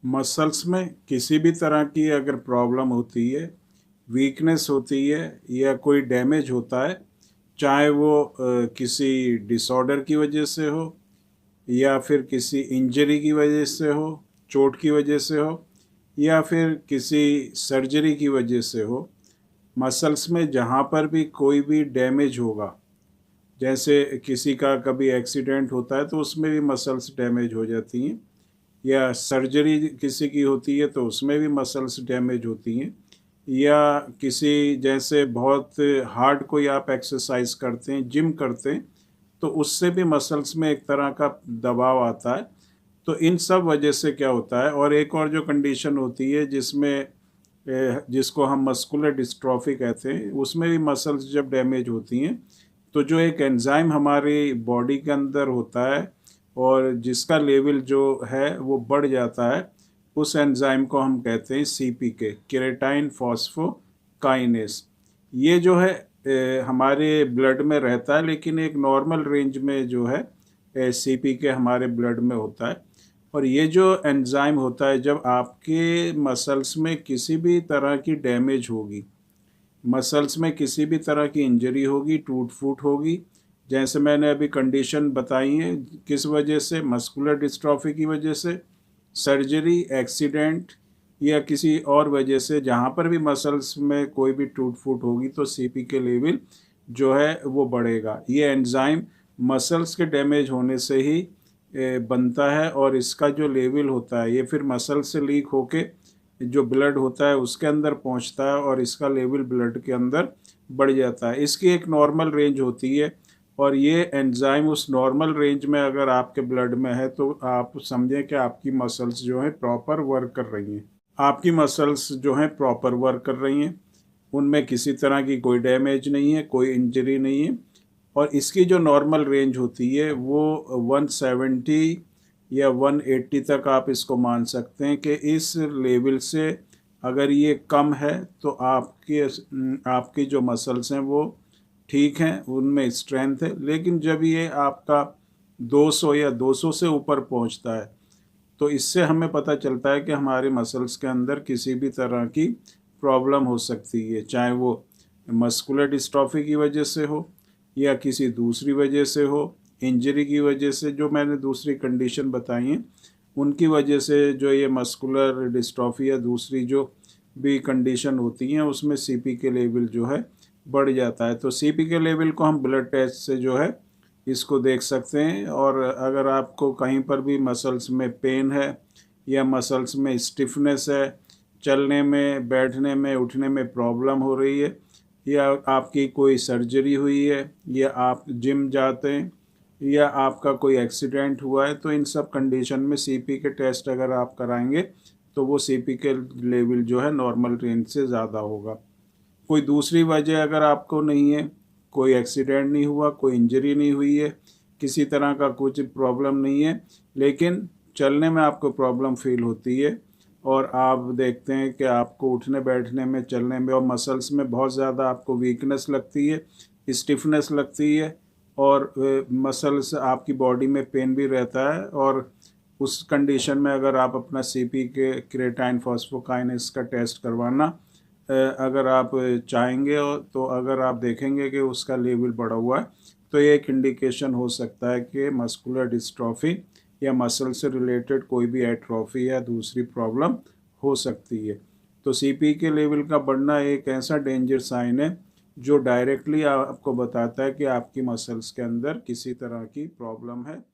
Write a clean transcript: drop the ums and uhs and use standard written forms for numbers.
Muscles में किसी भी तरह की अगर प्रॉब्लम होती है, वीकनेस होती है या कोई डैमेज होता है, चाहे वो किसी डिसऑर्डर की वजह से हो या फिर किसी इंजरी की वजह से हो, चोट की वजह से हो या फिर किसी सर्जरी की वजह से हो, मसल्स में जहाँ पर भी कोई भी डैमेज होगा, जैसे किसी का कभी एक्सीडेंट होता है तो उसमें भी मसल्स डैमेज हो जाती हैं, या सर्जरी किसी की होती है तो उसमें भी मसल्स डैमेज होती हैं, या किसी जैसे बहुत हार्ड कोई आप एक्सरसाइज करते हैं, जिम करते हैं, तो उससे भी मसल्स में एक तरह का दबाव आता है। तो इन सब वजह से क्या होता है, और एक और जो कंडीशन होती है जिसमें जिसको हम मस्कुलर डिस्ट्रॉफी कहते हैं, उसमें भी मसल्स जब डैमेज होती हैं तो जो एक एंजाइम हमारी बॉडी के अंदर होता है और जिसका लेवल जो है वो बढ़ जाता है, उस एंजाइम को हम कहते हैं सीपीके, केराटिन फॉस्फोकाइनेस। ये जो है हमारे ब्लड में रहता है, लेकिन एक नॉर्मल रेंज में जो है सीपीके हमारे ब्लड में होता है। और ये जो एंजाइम होता है, जब आपके मसल्स में किसी भी तरह की डैमेज होगी, मसल्स में किसी भी तरह की इंजरी होगी, टूट फूट होगी, जैसे मैंने अभी कंडीशन बताई है, किस वजह से, मस्कुलर डिस्ट्रॉफी की वजह से, सर्जरी, एक्सीडेंट या किसी और वजह से, जहाँ पर भी मसल्स में कोई भी टूट फूट होगी तो सीपी के लेवल जो है वो बढ़ेगा। ये एंजाइम मसल्स के डैमेज होने से ही बनता है, और इसका जो लेवल होता है ये फिर मसल से लीक होके जो ब्लड होता है उसके अंदर पहुंचता है और इसका लेवल ब्लड के अंदर बढ़ जाता है। इसकी एक नॉर्मल रेंज होती है, और ये एंजाइम उस नॉर्मल रेंज में अगर आपके ब्लड में है तो आप समझें कि आपकी मसल्स जो हैं प्रॉपर वर्क कर रही हैं। आपकी मसल्स जो हैं प्रॉपर वर्क कर रही हैं, उनमें किसी तरह की कोई डैमेज नहीं है, कोई इंजरी नहीं है। और इसकी जो नॉर्मल रेंज होती है वो 170 या 180 तक आप इसको मान सकते हैं कि इस लेवल से अगर ये कम है तो आपकी जो मसल्स हैं वो ठीक हैं, उनमें स्ट्रेंथ है। लेकिन जब ये आपका 200 या 200 से ऊपर पहुंचता है तो इससे हमें पता चलता है कि हमारे मसल्स के अंदर किसी भी तरह की प्रॉब्लम हो सकती है, चाहे वो मस्कुलर डिस्ट्रॉफी की वजह से हो या किसी दूसरी वजह से हो, इंजरी की वजह से, जो मैंने दूसरी कंडीशन बताई हैं उनकी वजह से जो ये मस्कुलर डिस्ट्रॉफी या दूसरी जो भी कंडीशन होती हैं उसमें सीपी के लेवल जो है बढ़ जाता है। तो सीपी के लेवल को हम ब्लड टेस्ट से जो है इसको देख सकते हैं। और अगर आपको कहीं पर भी मसल्स में पेन है या मसल्स में स्टिफनेस है, चलने में, बैठने में, उठने में प्रॉब्लम हो रही है, या आपकी कोई सर्जरी हुई है, या आप जिम जाते हैं, या आपका कोई एक्सीडेंट हुआ है, तो इन सब कंडीशन में सीपी के टेस्ट अगर आप कराएंगे तो वो सीपी के लेवल जो है नॉर्मल रेंज से ज़्यादा होगा। कोई दूसरी वजह अगर आपको नहीं है, कोई एक्सीडेंट नहीं हुआ, कोई इंजरी नहीं हुई है, किसी तरह का कुछ प्रॉब्लम नहीं है, लेकिन चलने में आपको प्रॉब्लम फील होती है और आप देखते हैं कि आपको उठने बैठने में, चलने में और मसल्स में बहुत ज़्यादा आपको वीकनेस लगती है, स्टिफनेस लगती है, और मसल्स आपकी बॉडी में पेन भी रहता है। और उस कंडीशन में अगर आप अपना सीपी के, क्रेटाइन फॉस्फोकाइनेस का टेस्ट करवाना अगर आप चाहेंगे, तो अगर आप देखेंगे कि उसका लेवल बढ़ा हुआ है तो ये एक इंडिकेशन हो सकता है कि मस्कुलर डिस्ट्रॉफी या मसल से रिलेटेड कोई भी एट्रोफी या दूसरी प्रॉब्लम हो सकती है। तो सीपी के लेवल का बढ़ना एक ऐसा डेंजर साइन है जो डायरेक्टली आपको बताता है कि आपकी मसल्स के अंदर किसी तरह की प्रॉब्लम है।